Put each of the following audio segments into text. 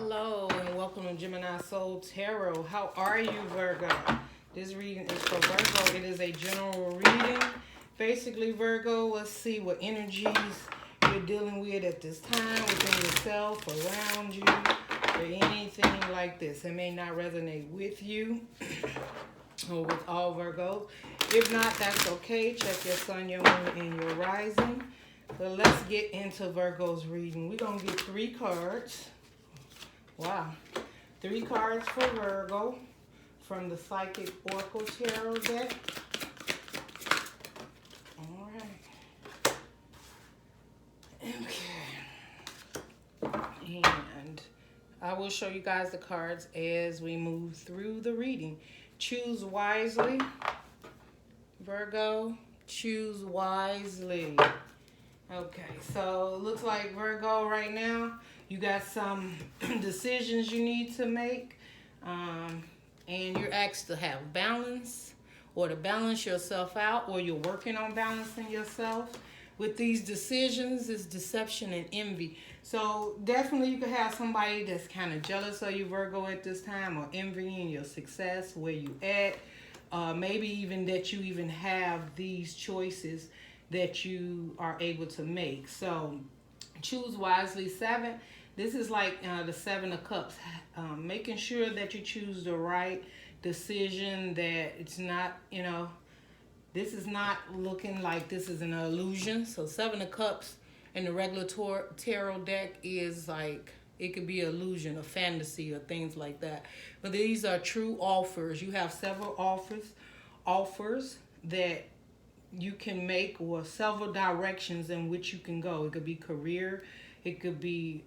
Hello and welcome to Gemini Soul Tarot. How are you, Virgo? This reading is for Virgo. It is a general reading. Basically, Virgo, let's see what energies you're dealing with at this time within yourself, around you, or anything like this. It may not resonate with you or with all Virgos. If not, that's okay. Check your sun, your moon, and your rising. But let's get into Virgo's reading. We're going to get 3 cards. Wow. 3 cards for Virgo from the Psychic Oracle Tarot deck. All right. Okay. And I will show you guys the cards as we move through the reading. Choose wisely. Virgo, choose wisely. Okay, so it looks like Virgo right now, you got some decisions you need to make, and you're asked to have balance or to balance yourself out, or you're working on balancing yourself. With these decisions, is deception and envy. So definitely you could have somebody that's kind of jealous of you, Virgo, at this time, or envying your success, where you at. Maybe even that you even have these choices that you are able to make. So choose wisely. 7, this is like the 7 of Cups, making sure that you choose the right decision, that it's not, this is not looking like this is an illusion. So 7 of Cups in the regular tarot deck is like, it could be an illusion, a fantasy, or things like that. But these are true offers. You have several offers that you can make, or several directions in which you can go. It could be career, it could be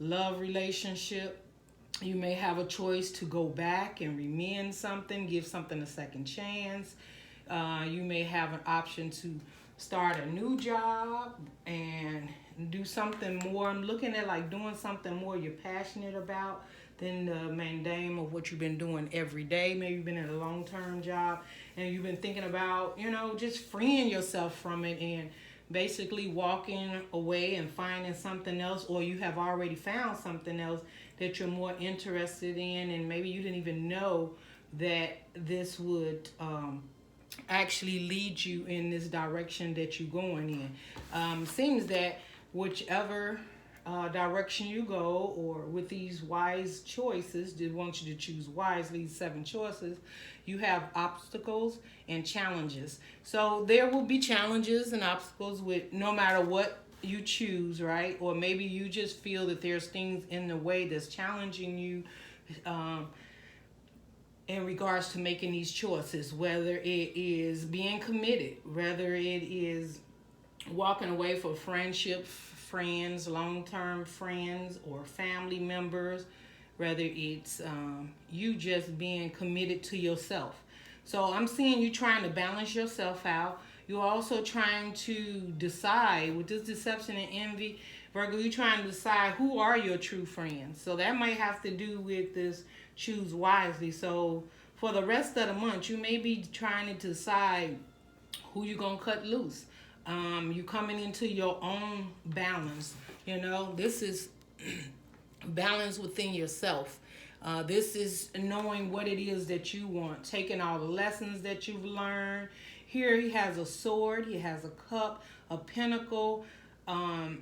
love relationship. You may have a choice to go back and remend something, give something a second chance. You may have an option to start a new job and do something more. I'm looking at like doing something more you're passionate about than the mundane of what you've been doing every day. Maybe you've been in a long-term job and you've been thinking about, just freeing yourself from it and basically walking away and finding something else, or you have already found something else that you're more interested in, and maybe you didn't even know that this would actually lead you in this direction that you're going in. Seems that whichever direction you go, or with these wise choices, they want you to choose wisely, 7 choices, you have obstacles and challenges. So there will be challenges and obstacles with no matter what you choose, right? Or maybe you just feel that there's things in the way that's challenging you in regards to making these choices, whether it is being committed, whether it is walking away from friendship, friends, long-term friends, or family members, whether it's you just being committed to yourself. So I'm seeing you trying to balance yourself out. You're also trying to decide with this deception and envy, Virgo, you're trying to decide who are your true friends. So that might have to do with this choose wisely. So for the rest of the month, you may be trying to decide who you're going to cut loose. You coming into your own balance. This is balance within yourself. This is knowing what it is that you want, taking all the lessons that you've learned. Here he has a sword, he has a cup, a pentacle, and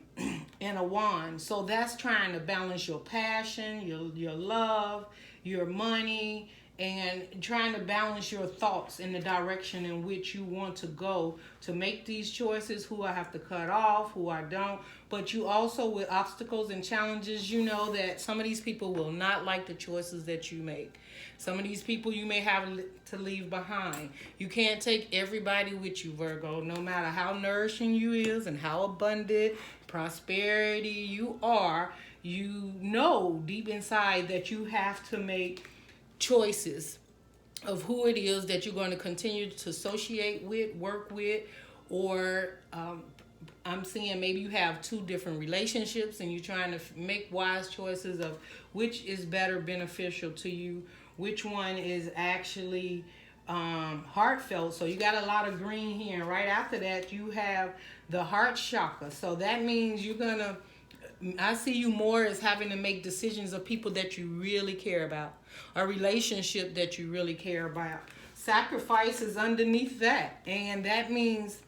a wand. So that's trying to balance your passion, your love, your money, and trying to balance your thoughts in the direction in which you want to go to make these choices, who I have to cut off, who I don't. But you also, with obstacles and challenges, you know that some of these people will not like the choices that you make. Some of these people you may have to leave behind. You can't take everybody with you, Virgo, no matter how nourishing you is and how abundant, prosperity you are. You know deep inside that you have to make choices of who it is that you're going to continue to associate with, work with, or I'm seeing maybe you have 2 different relationships and you're trying to make wise choices of which is better beneficial to you, which one is actually heartfelt. So you got a lot of green here. And right after that, you have the heart chakra. So that means you're going to I see you more as having to make decisions of people that you really care about, a relationship that you really care about. Sacrifice is underneath that, and that means,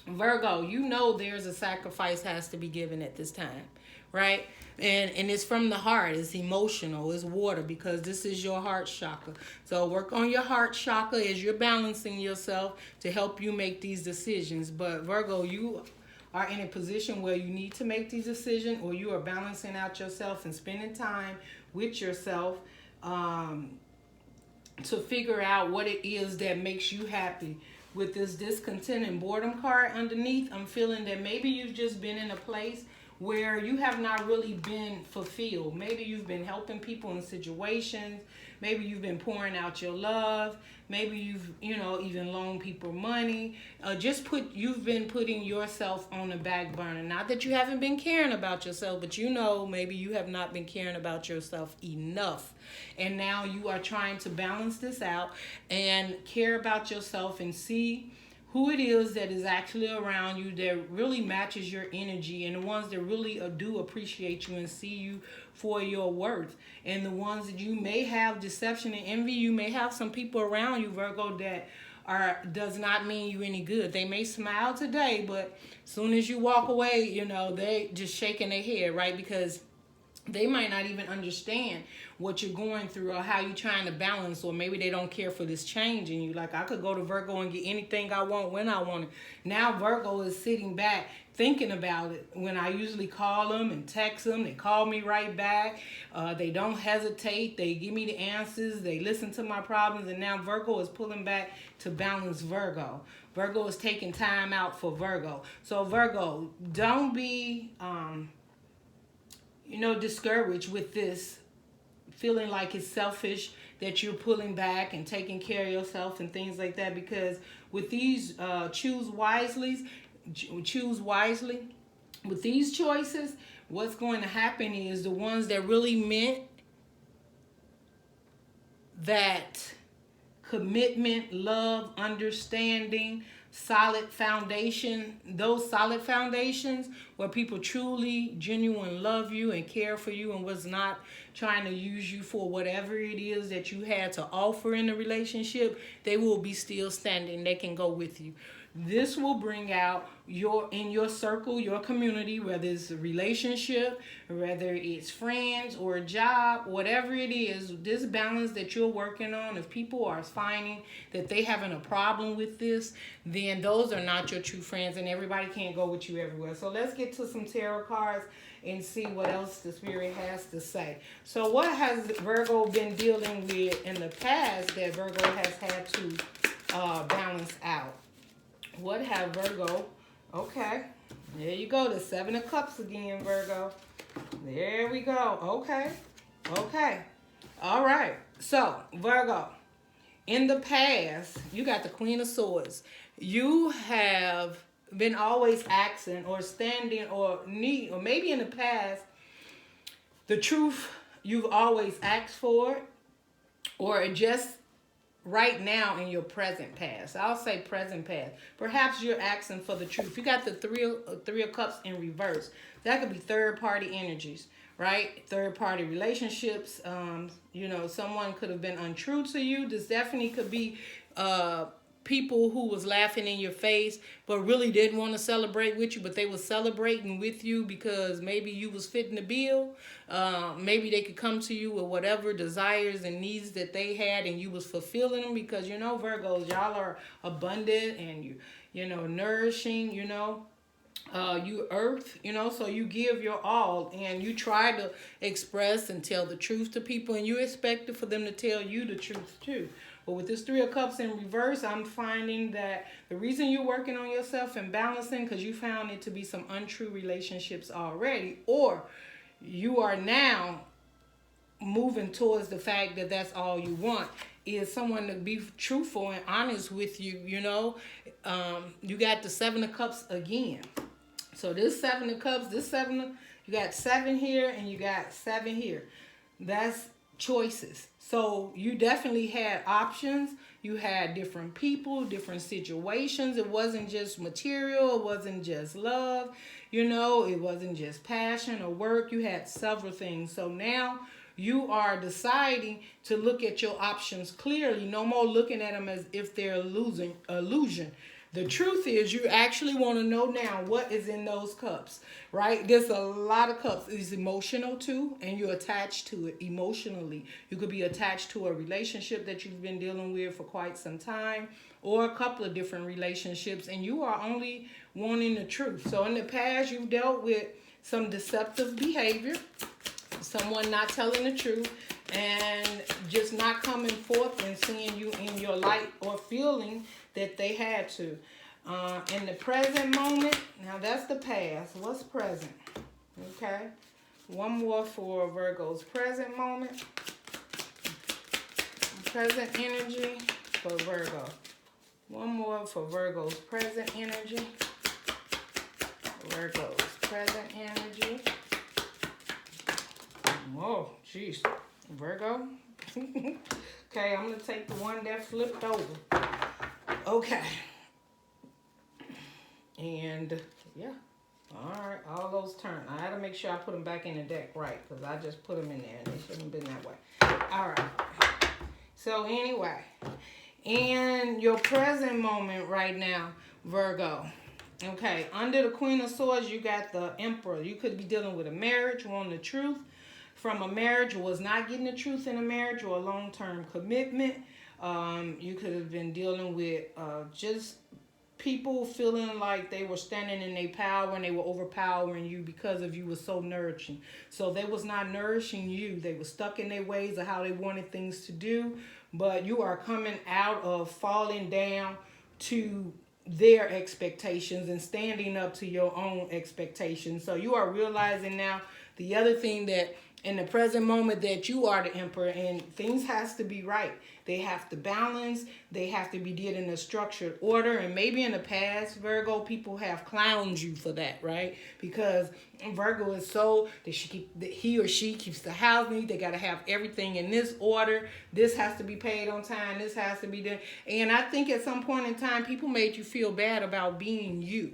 Virgo, you know there's a sacrifice has to be given at this time, right? And it's from the heart. It's emotional. It's water, because this is your heart chakra. So work on your heart chakra as you're balancing yourself to help you make these decisions. But Virgo, you are in a position where you need to make these decisions, or you are balancing out yourself and spending time with yourself to figure out what it is that makes you happy. With this discontent and boredom card underneath, I'm feeling that maybe you've just been in a place where you have not really been fulfilled. Maybe you've been helping people in situations. Maybe you've been pouring out your love. Maybe you've, even loaned people money. You've been putting yourself on the back burner. Not that you haven't been caring about yourself, but maybe you have not been caring about yourself enough. And now you are trying to balance this out and care about yourself and see who it is that is actually around you that really matches your energy, and the ones that really do appreciate you and see you for your worth. And the ones that you may have deception and envy, you may have some people around you, Virgo, that does not mean you any good. They may smile today, but as soon as you walk away, they just shaking their head, right? Because they might not even understand what you're going through or how you're trying to balance, or maybe they don't care for this change in you. Like, I could go to Virgo and get anything I want when I want it. Now Virgo is sitting back thinking about it. When I usually call them and text them, they call me right back. They don't hesitate. They give me the answers. They listen to my problems. And now Virgo is pulling back to balance Virgo. Virgo is taking time out for Virgo. So Virgo, don't be discouraged with this, feeling like it's selfish that you're pulling back and taking care of yourself and things like that. Because with these choose wisely. With these choices, what's going to happen is the ones that really meant that commitment, love, understanding, solid foundation, those solid foundations where people truly, genuine love you and care for you and was not trying to use you for whatever it is that you had to offer in the relationship, they will be still standing. They can go with you. This will bring out in your circle, your community, whether it's a relationship, whether it's friends or a job, whatever it is, this balance that you're working on, if people are finding that they having a problem with this, then those are not your true friends, and everybody can't go with you everywhere. So let's get to some tarot cards and see what else the Spirit has to say. So what has Virgo been dealing with in the past that Virgo has had to balance out? What have Virgo? Okay, there you go. The Seven of Cups again, Virgo. There we go. Okay. All right. So, Virgo, in the past, you got the Queen of Swords. You have been always asking or standing or need, or maybe in the past, the truth you've always asked for, or just right now in your present past. I'll say present past. Perhaps you're asking for the truth. You got the three of Cups in reverse. That could be third-party energies, right? Third-party relationships. Someone could have been untrue to you. This definitely could be people who was laughing in your face but really didn't want to celebrate with you, but they were celebrating with you because maybe you was fitting the bill. Maybe they could come to you with whatever desires and needs that they had, and you was fulfilling them because, Virgos, y'all are abundant and you nourishing, you earth, so you give your all and you try to express and tell the truth to people, and you expect for them to tell you the truth too. But with this Three of Cups in reverse, I'm finding that the reason you're working on yourself and balancing, because you found it to be some untrue relationships already, or you are now moving towards the fact that that's all you want, is someone to be truthful and honest with you, You got the Seven of Cups again. So this Seven of Cups, you got 7 here and you got 7 here. That's choices. So you definitely had options. You had different people, different situations. It wasn't just material, it wasn't just love, it wasn't just passion or work. You had several things. So now you are deciding to look at your options clearly. No more looking at them as if they're illusion. The truth is, you actually want to know now what is in those cups, right? There's a lot of cups. It's emotional too, and you're attached to it emotionally. You could be attached to a relationship that you've been dealing with for quite some time, or a couple of different relationships, and you are only wanting the truth. So in the past, you've dealt with some deceptive behavior, someone not telling the truth, and just not coming forth and seeing you in your light or feeling that they had to. In the present moment, now that's the past. What's present? Okay. One more for Virgo's present moment. Present energy for Virgo. One more for Virgo's present energy. Virgo's present energy. Oh, jeez. Virgo. Okay, I'm going to take the one that flipped over. Okay. And, yeah. All right, all those turn. I had to make sure I put them back in the deck right, because I just put them in there, and they shouldn't have been that way. All right. So, anyway. In your present moment right now, Virgo. Okay, under the Queen of Swords, you got the Emperor. You could be dealing with a marriage, wanting the truth from a marriage, or was not getting the truth in a marriage, or a long-term commitment. You could have been dealing with just people feeling like they were standing in their power and they were overpowering you because of you was so nourishing. So they was not nourishing you. They were stuck in their ways of how they wanted things to do. But you are coming out of falling down to their expectations and standing up to your own expectations. So you are realizing now the other thing, that in the present moment, that you are the emperor, and things has to be right. They have to balance. They have to be did in a structured order. And maybe in the past, Virgo, people have clowned you for that, right? Because Virgo is so that he or she keeps the house neat. They got to have everything in this order. This has to be paid on time. This has to be done. And I think at some point in time, people made you feel bad about being you,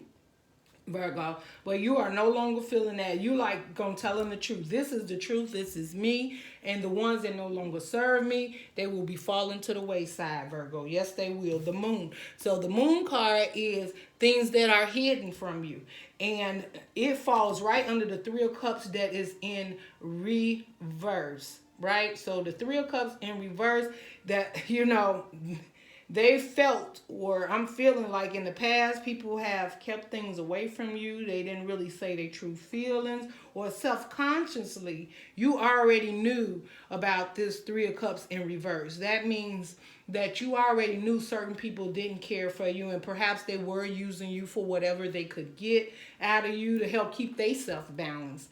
Virgo, but you are no longer feeling that. You like gonna tell them the truth. This is the truth. This is me. And the ones that no longer serve me, they will be falling to the wayside, Virgo. Yes, they will. The moon. So the moon card is things that are hidden from you. And it falls right under the Three of Cups that is in reverse, right? So the Three of Cups in reverse, that, they felt, or I'm feeling like in the past, people have kept things away from you. They didn't really say their true feelings, or self-consciously, you already knew about this Three of Cups in reverse. That means that you already knew certain people didn't care for you, and perhaps they were using you for whatever they could get out of you to help keep they self balanced.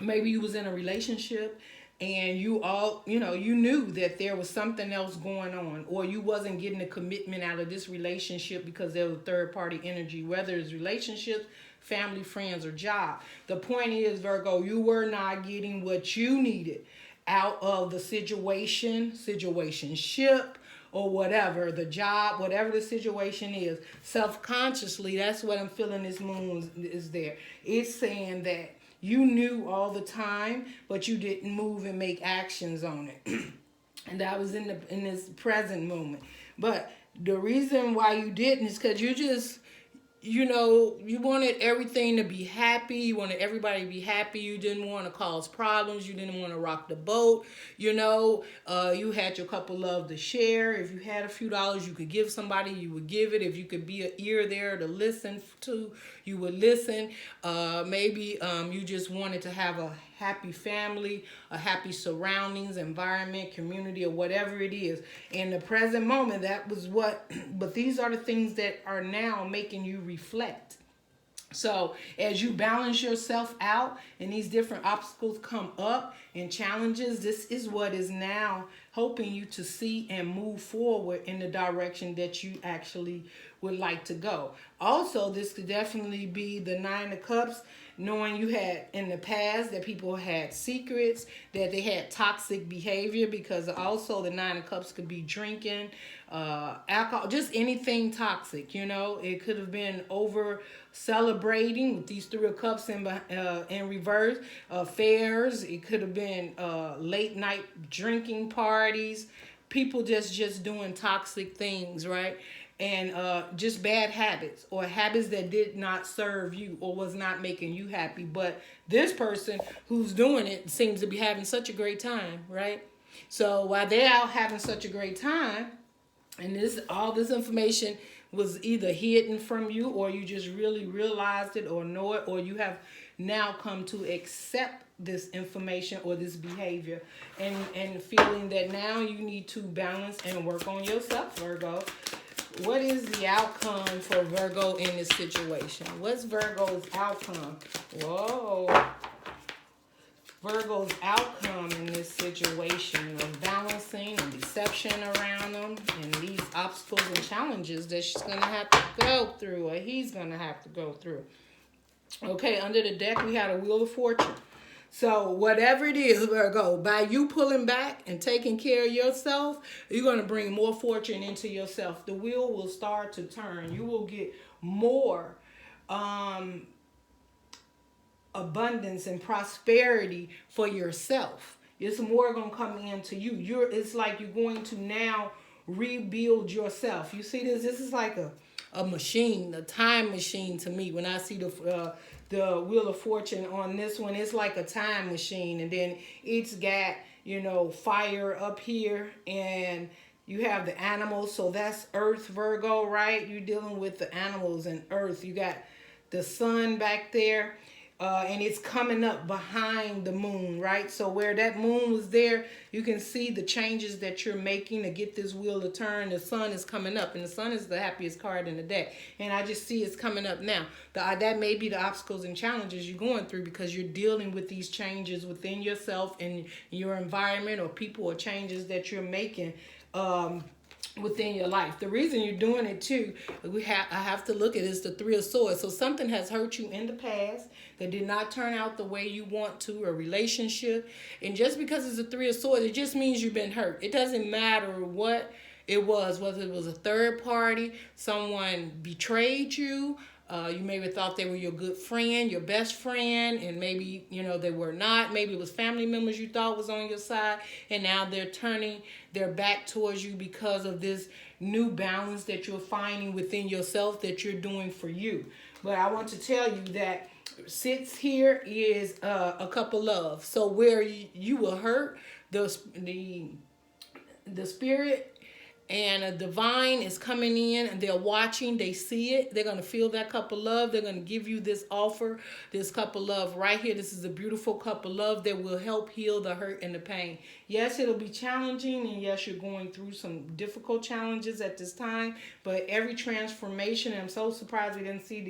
Maybe you was in a relationship and you knew that there was something else going on, or you wasn't getting a commitment out of this relationship because there was third party energy, whether it's relationships, family, friends, or job. The point is, Virgo, you were not getting what you needed out of the situationship, or whatever, the job, whatever the situation is. Self-consciously, that's what I'm feeling this moon is there. It's saying that you knew all the time, but you didn't move and make actions on it. And that was in this present moment. But the reason why you didn't is because you just, you wanted everything to be happy. You wanted everybody to be happy. You didn't want to cause problems. You didn't want to rock the boat. You had your couple love to share. If you had a few dollars you could give somebody, you would give it. If you could be an ear there to listen to, you would listen. Maybe you just wanted to have a happy family, a happy surroundings, environment, community, or whatever it is. In the present moment, that was what, but these are the things that are now making you reflect. So as you balance yourself out and these different obstacles come up and challenges, this is what is now helping you to see and move forward in the direction that you actually would like to go. Also, this could definitely be the Nine of Cups knowing you had in the past that people had secrets, that they had toxic behavior, because also the Nine of Cups could be drinking, alcohol, just anything toxic. It could have been over celebrating with these Three of Cups in reverse, affairs. It could have been late night drinking parties, people just doing toxic things, right? And just bad habits, or habits that did not serve you or was not making you happy. But this person who's doing it seems to be having such a great time, right? So while they're out having such a great time, and all this information was either hidden from you, or you just really realized it or know it, or you have now come to accept this information or this behavior, and feeling that now you need to balance and work on yourself, Virgo. What is the outcome for Virgo in this situation? What's Virgo's outcome? Whoa. Virgo's outcome in this situation of balancing and deception around them, and these obstacles and challenges that she's going to have to go through, or he's going to have to go through. Okay, under the deck we had a Wheel of Fortune. So whatever it is, Virgo, by you pulling back and taking care of yourself, you're going to bring more fortune into yourself. The wheel will start to turn. You will get more abundance and prosperity for yourself. It's more going to come into you. It's like you're going to now rebuild yourself. You see this? This is like a machine, a time machine to me. When I see the Wheel of Fortune on this one, it's like a time machine, and then it's got fire up here, and you have the animals. So that's Earth, Virgo, right? You're dealing with the animals and Earth. You got the sun back there, and it's coming up behind the moon, right? So where that moon was there, you can see the changes that you're making to get this wheel to turn. The sun is coming up, and the sun is the happiest card in the deck. And I just see it's coming up now. That may be the obstacles and challenges you're going through, because you're dealing with these changes within yourself and your environment, or people, or changes that you're making within your life. The reason you're doing it too, I have to look at it, is the Three of Swords. So something has hurt you in the past that did not turn out the way you want to, a relationship. And just because it's a Three of Swords, it just means you've been hurt. It doesn't matter what it was, whether it was a third party, someone betrayed you, you maybe thought they were your good friend, your best friend, and maybe, they were not. Maybe it was family members you thought was on your side, and now they're turning their back towards you because of this new balance that you're finding within yourself that you're doing for you. But I want to tell you that sits here is a Cup of Love. So where you were hurt, the spirit and a divine is coming in, and they're watching, they see it, they're going to feel that Cup of Love, they're going to give you this offer, this Cup of Love right here. This is a beautiful Cup of Love that will help heal the hurt and the pain. Yes, it'll be challenging, and yes, you're going through some difficult challenges at this time, but every transformation, and I'm so surprised we didn't see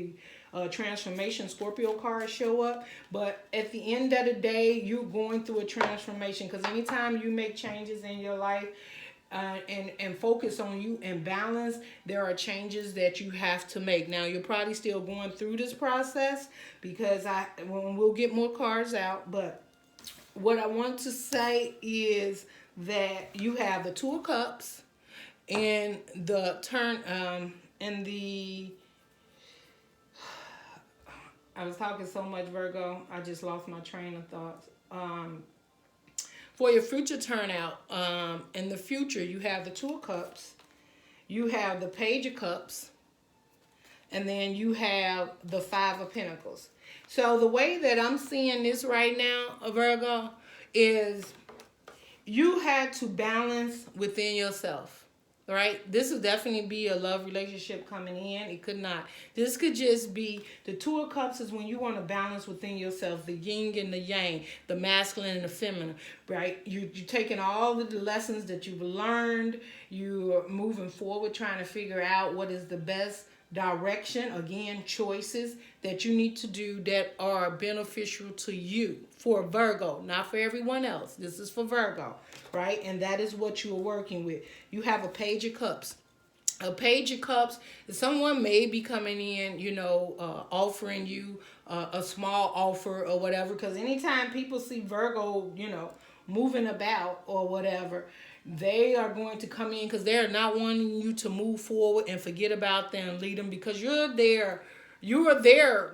the transformation Scorpio card show up, but at the end of the day, you're going through a transformation, because anytime you make changes in your life, and focus on you and balance, there are changes that you have to make. Now, you're probably still going through this process, because we'll get more cards out, but what I want to say is that you have the Two of Cups and the turn I was talking so much, Virgo, I just lost my train of thoughts. For your future turnout, in the future, you have the Two of Cups, you have the Page of Cups, and then you have the Five of Pentacles. So the way that I'm seeing this right now, Virgo, is you had to balance within yourself. Right? This would definitely be a love relationship coming in. It could not. This could just be the Two of Cups is when you want to balance within yourself, the yin and the yang, the masculine and the feminine, right? You're taking all of the lessons that you've learned. You're moving forward, trying to figure out what is the best direction. Again, choices that you need to do that are beneficial to you, for Virgo, not for everyone else. This is for Virgo, right? And that is what you are working with. You have a Page of Cups. A Page of Cups, someone may be coming in, offering you a small offer or whatever. Because anytime people see Virgo, moving about or whatever, they are going to come in because they're not wanting you to move forward and forget about them and lead them, because you're their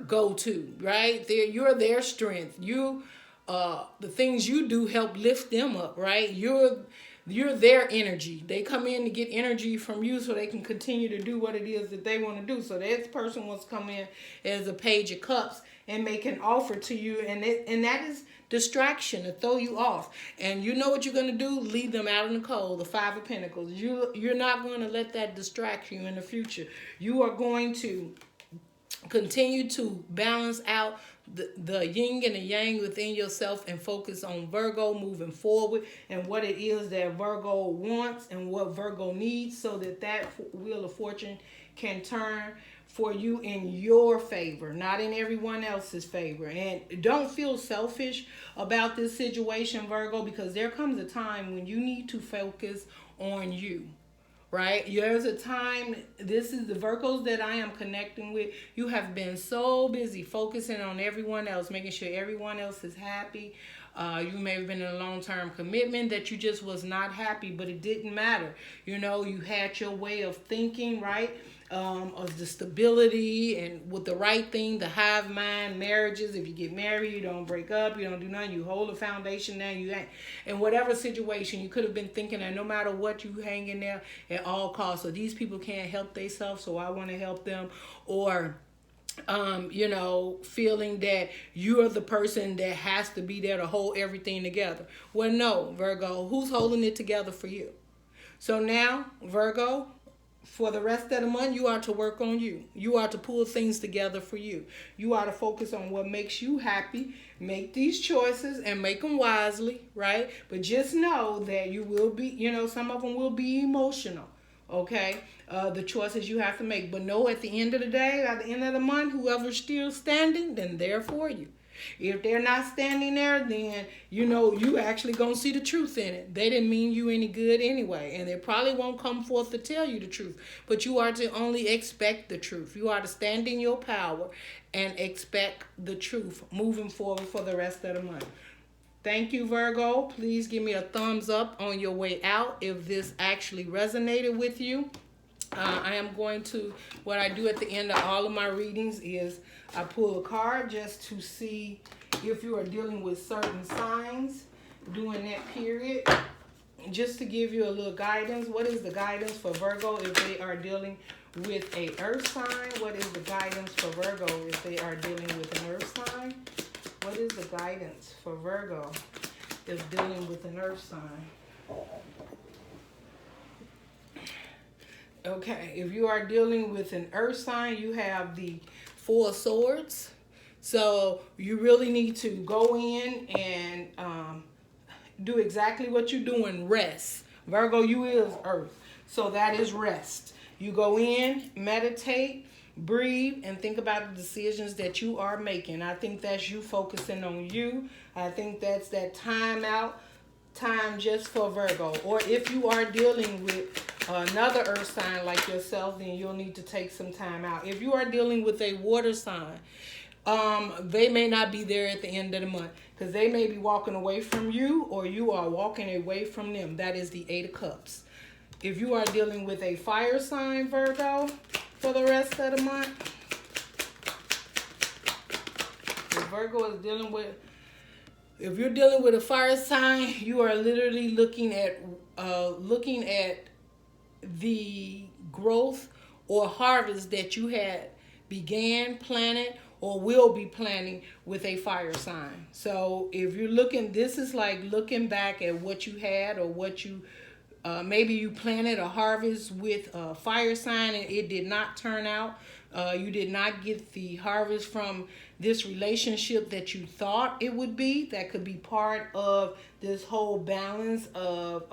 go-to, right? You're their strength. The things you do help lift them up, right? You're their energy. They come in to get energy from you so they can continue to do what it is that they want to do. So this person wants to come in as a Page of Cups and make an offer to you, and that is distraction to throw you off. And you know what you're going to do? Leave them out in the cold. The Five of Pentacles. You're not going to let that distract you in the future. You are going to continue to balance out the yin and the yang within yourself and focus on Virgo moving forward and what it is that Virgo wants and what Virgo needs, so that wheel of fortune can turn for you in your favor, not in everyone else's favor. And don't feel selfish about this situation, Virgo, because there comes a time when you need to focus on you. Right? There's a time, this is the Virgos that I am connecting with. You have been so busy focusing on everyone else, making sure everyone else is happy. You may have been in a long-term commitment that you just was not happy, but it didn't matter. You had your way of thinking, right? Of the stability and with the right thing, the hive mind, marriages. If you get married, you don't break up, you don't do nothing, you hold a foundation down, you hang. In whatever situation, you could have been thinking that no matter what, you hang in there at all costs. So these people can't help themselves, so I want to help them. Or feeling that you're the person that has to be there to hold everything together. Well, no, Virgo, who's holding it together for you? So now, Virgo, for the rest of the month, you are to work on you. You are to pull things together for you. You are to focus on what makes you happy. Make these choices and make them wisely, right? But just know that you will be, some of them will be emotional, okay? The choices you have to make. But know at the end of the day, at the end of the month, whoever's still standing, then they're for you. If they're not standing there, then you actually gonna see the truth in it. They didn't mean you any good anyway, and they probably won't come forth to tell you the truth. But you are to only expect the truth. You are to stand in your power and expect the truth moving forward for the rest of the month. Thank you, Virgo. Please give me a thumbs up on your way out if this actually resonated with you. I am going to, what I do at the end of all of my readings is I pull a card just to see if you are dealing with certain signs during that period, just to give you a little guidance. What is the guidance for Virgo if they are dealing with a earth sign? What is the guidance for Virgo if they are dealing with an earth sign? What is the guidance for Virgo if dealing with an earth sign? Okay, if you are dealing with an earth sign, you have the Four of Swords. So you really need to go in and do exactly what you're doing, rest. Virgo, you is earth. So that is rest. You go in, meditate, breathe, and think about the decisions that you are making. I think that's you focusing on you. I think that's that time just for Virgo. Or if you are dealing with another earth sign like yourself, then you'll need to take some time out. If you are dealing with a water sign, they may not be there at the end of the month because they may be walking away from you or you are walking away from them. That is the Eight of Cups. If you are dealing with a fire sign, Virgo, for the rest of the month, if Virgo is dealing with, if you're dealing with a fire sign, you are literally looking at the growth or harvest that you had began, planted, or will be planning with a fire sign. So if you're looking, this is like looking back at what you had or what you, maybe you planted a harvest with a fire sign and it did not turn out. You did not get the harvest from this relationship that you thought it would be. That could be part of this whole balance of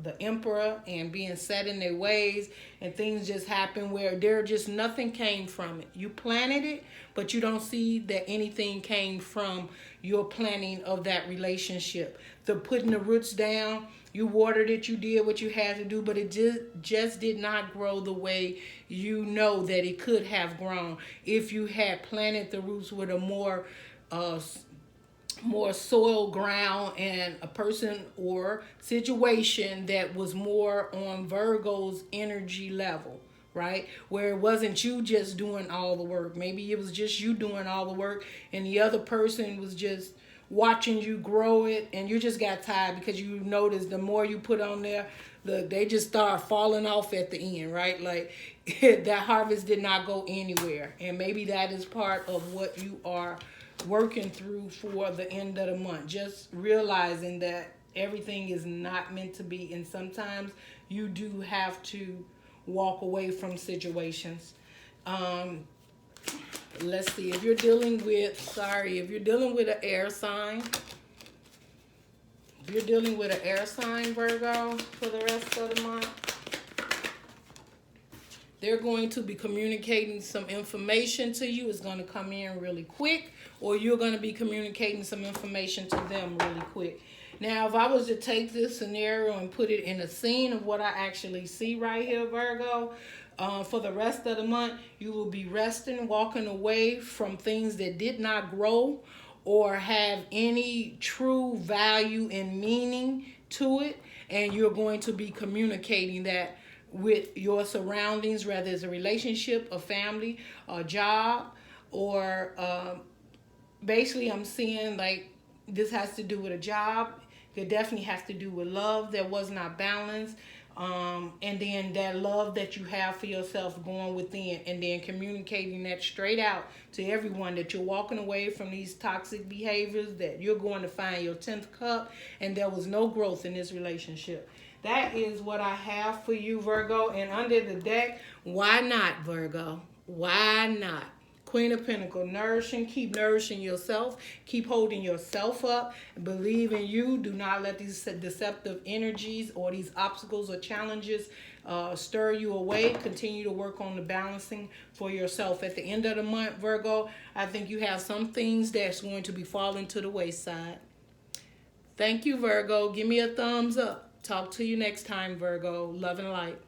the emperor and being set in their ways, and things just happen where there just nothing came from it. You planted it, but you don't see that anything came from your planning of that relationship. The putting the roots down, you watered it, you did what you had to do, but it just did not grow the way you know that it could have grown if you had planted the roots with a more soil ground and a person or situation that was more on Virgo's energy level, right? Where it wasn't you just doing all the work. Maybe it was just you doing all the work and the other person was just watching you grow it, and you just got tired because you noticed the more you put on there, they just start falling off at the end, right? Like that harvest did not go anywhere. And maybe that is part of what you are working through for the end of the month. Just realizing that everything is not meant to be, and sometimes you do have to walk away from situations. Let's see, if you're dealing with an air sign, Virgo, for the rest of the month, they're going to be communicating some information to you. It's going to come in really quick, or you're going to be communicating some information to them really quick. Now, if I was to take this scenario and put it in a scene of what I actually see right here, Virgo, for the rest of the month, you will be resting, walking away from things that did not grow or have any true value and meaning to it. And you're going to be communicating that with your surroundings, whether it's a relationship, a family, a job, or basically I'm seeing like this has to do with a job. It definitely has to do with love that was not balanced. And then that love that you have for yourself going within, and then communicating that straight out to everyone, that you're walking away from these toxic behaviors, that you're going to find your 10th cup, and there was no growth in this relationship. That is what I have for you, Virgo. And under the deck, why not, Virgo? Why not? Queen of Pentacles, keep nourishing yourself. Keep holding yourself up. Believe in you. Do not let these deceptive energies or these obstacles or challenges stir you away. Continue to work on the balancing for yourself. At the end of the month, Virgo, I think you have some things that's going to be falling to the wayside. Thank you, Virgo. Give me a thumbs up. Talk to you next time, Virgo. Love and light.